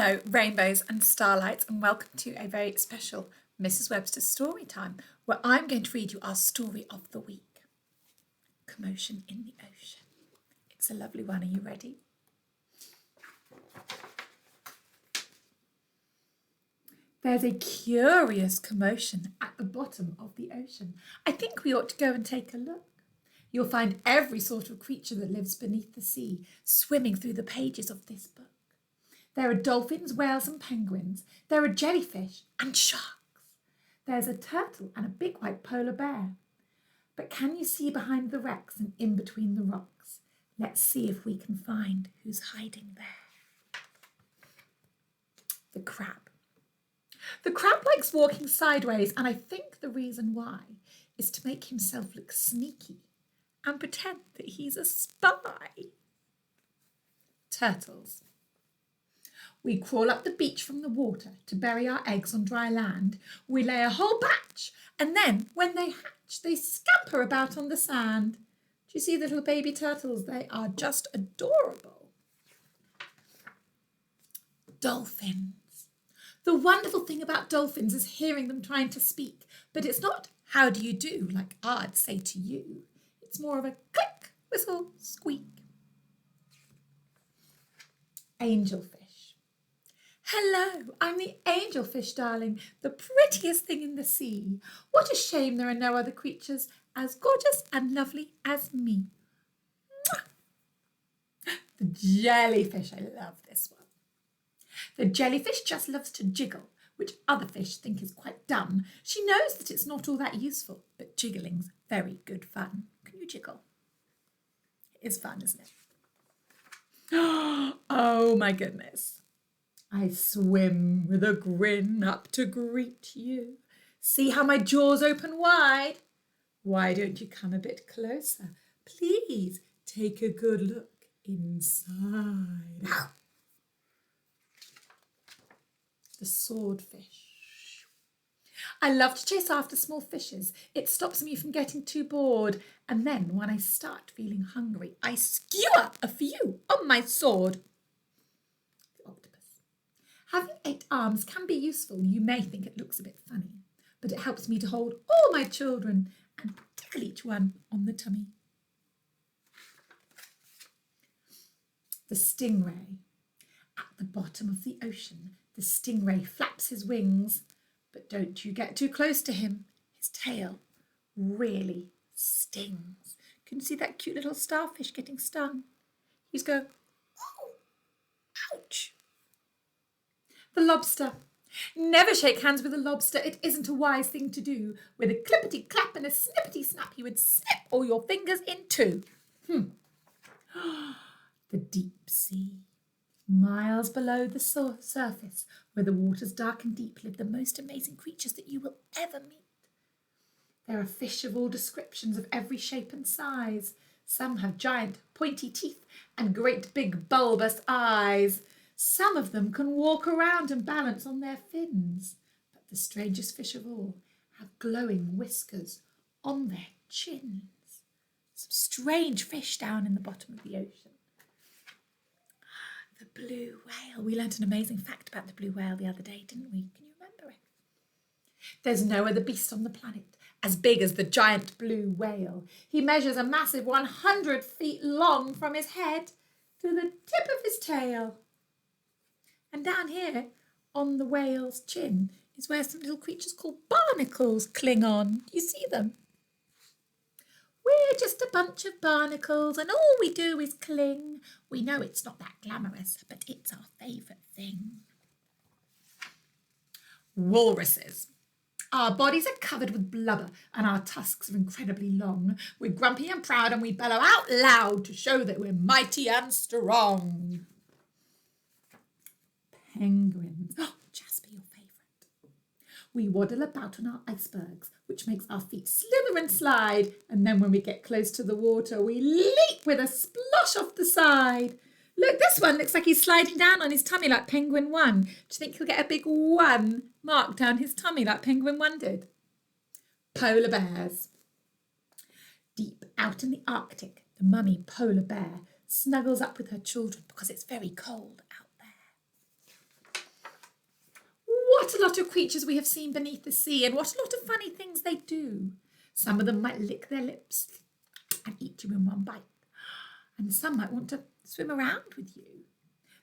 Hello, rainbows and starlights, and welcome to a very special Mrs. Webster story time, where I'm going to read you our story of the week, Commotion in the Ocean. It's a lovely one. Are you ready? There's a curious commotion at the bottom of the ocean. I think we ought to go and take a look. You'll find every sort of creature that lives beneath the sea swimming through the pages of this book. There are dolphins, whales and penguins. There are jellyfish and sharks. There's a turtle and a big white polar bear. But can you see behind the wrecks and in between the rocks? Let's see if we can find who's hiding there. The crab. The crab likes walking sideways, and I think the reason why is to make himself look sneaky and pretend that he's a spy. Turtles. We crawl up the beach from the water to bury our eggs on dry land. We lay a whole batch, and then when they hatch, they scamper about on the sand. Do you see the little baby turtles? They are just adorable. Dolphins. The wonderful thing about dolphins is hearing them trying to speak, but it's not how do you do like I'd say to you. It's more of a click, whistle, squeak. Angelfish. Hello, I'm the angelfish, darling, the prettiest thing in the sea. What a shame there are no other creatures as gorgeous and lovely as me. Mwah! The jellyfish, I love this one. The jellyfish just loves to jiggle, which other fish think is quite dumb. She knows that it's not all that useful, but jiggling's very good fun. Can you jiggle? It is fun, isn't it? Oh my goodness. I swim with a grin up to greet you. See how my jaws open wide? Why don't you come a bit closer? Please take a good look inside. The swordfish. I love to chase after small fishes. It stops me from getting too bored. And then when I start feeling hungry, I skewer a few on my sword. The octopus. Having 8 arms can be useful. You may think it looks a bit funny, but it helps me to hold all my children and tickle each one on the tummy. The stingray. At the bottom of the ocean, the stingray flaps his wings, but don't you get too close to him. His tail really stings. Can you see that cute little starfish getting stung? He's going, oh, ouch. The lobster. Never shake hands with a lobster. It isn't a wise thing to do. With a clippity clap and a snippety snap, you would snip all your fingers in two. The deep sea. Miles below the surface, where the waters dark and deep, live the most amazing creatures that you will ever meet. There are fish of all descriptions, of every shape and size. Some have giant pointy teeth and great big bulbous eyes. Some of them can walk around and balance on their fins. But the strangest fish of all have glowing whiskers on their chins. Some strange fish down in the bottom of the ocean. The blue whale. We learnt an amazing fact about the blue whale the other day, didn't we? Can you remember it? There's no other beast on the planet as big as the giant blue whale. He measures a massive 100 feet long from his head to the tip of his tail. And down here on the whale's chin is where some little creatures called barnacles cling on. Do you see them? We're just a bunch of barnacles and all we do is cling. We know it's not that glamorous, but it's our favourite thing. Walruses. Our bodies are covered with blubber and our tusks are incredibly long. We're grumpy and proud and we bellow out loud to show that we're mighty and strong. Penguins. Oh, Jasper, your favourite. We waddle about on our icebergs, which makes our feet slither and slide. And then when we get close to the water, we leap with a splosh off the side. Look, this one looks like he's sliding down on his tummy like Penguin 1. Do you think he'll get a big 1 mark down his tummy like Penguin 1 did? Polar bears. Deep out in the Arctic, the mummy polar bear snuggles up with her children because it's very cold out there. What a lot of creatures we have seen beneath the sea, and what a lot of funny things they do. Some of them might lick their lips and eat you in one bite, and some might want to swim around with you.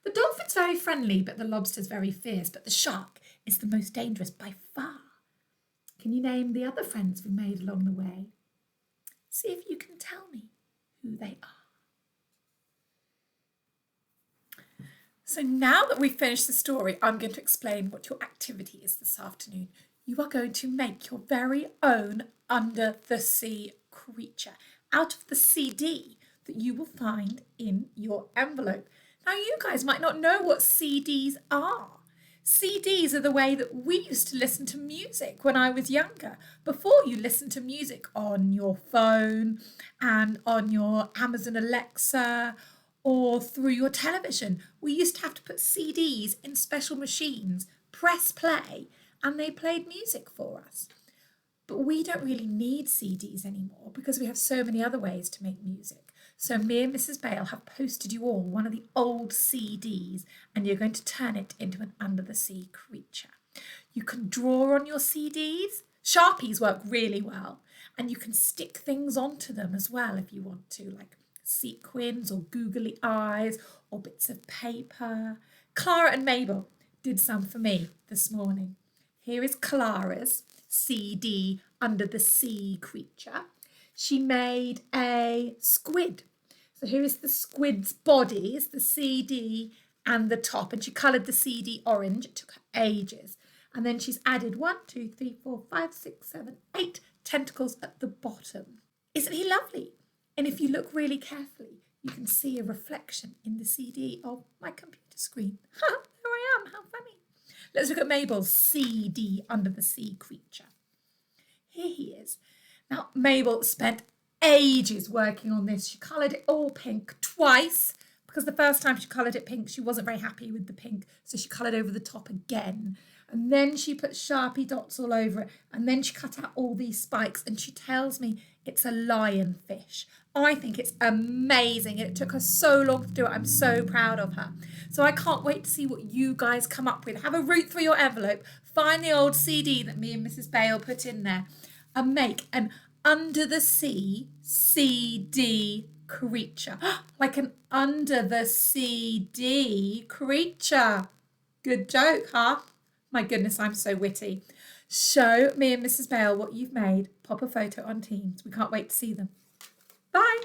The dolphin's very friendly, but the lobster's very fierce, but the shark is the most dangerous by far. Can you name the other friends we made along the way? See if you can tell me who they are. So now that we've finished the story, I'm going to explain what your activity is this afternoon. You are going to make your very own under the sea creature out of the CD that you will find in your envelope. Now, you guys might not know what CDs are. CDs are the way that we used to listen to music when I was younger. Before you listened to music on your phone and on your Amazon Alexa or through your television, we used to have to put CDs in special machines, press play, and they played music for us. But we don't really need CDs anymore because we have so many other ways to make music. So me and Mrs. Bale have posted you all one of the old CDs, and you're going to turn it into an under the sea creature. You can draw on your CDs. Sharpies work really well, and you can stick things onto them as well if you want to, like sequins or googly eyes or bits of paper. Clara and Mabel did some for me this morning. Here is Clara's CD under the sea creature. She made a squid. So here is the squid's body, is the CD and the top, and she coloured the CD orange. It took her ages. And then she's added 1, 2, 3, 4, 5, 6, 7, 8 tentacles at the bottom. Isn't he lovely? And if you look really carefully, you can see a reflection in the CD of my computer screen. There I am, how funny. Let's look at Mabel's CD under the sea creature. Here he is. Now, Mabel spent ages working on this. She coloured it all pink twice because the first time she coloured it pink, she wasn't very happy with the pink, so she coloured over the top again. And then she put Sharpie dots all over it, and then she cut out all these spikes, and she tells me it's a lionfish. I think it's amazing, and it took her so long to do it. I'm so proud of her. So I can't wait to see what you guys come up with. Have a root through your envelope, find the old CD that me and Mrs. Bale put in there, and make an under the sea CD creature. Like an under the CD creature. Good joke, huh? My goodness, I'm so witty. Show me and Mrs. Bale what you've made. Pop a photo on Teams. We can't wait to see them. Bye.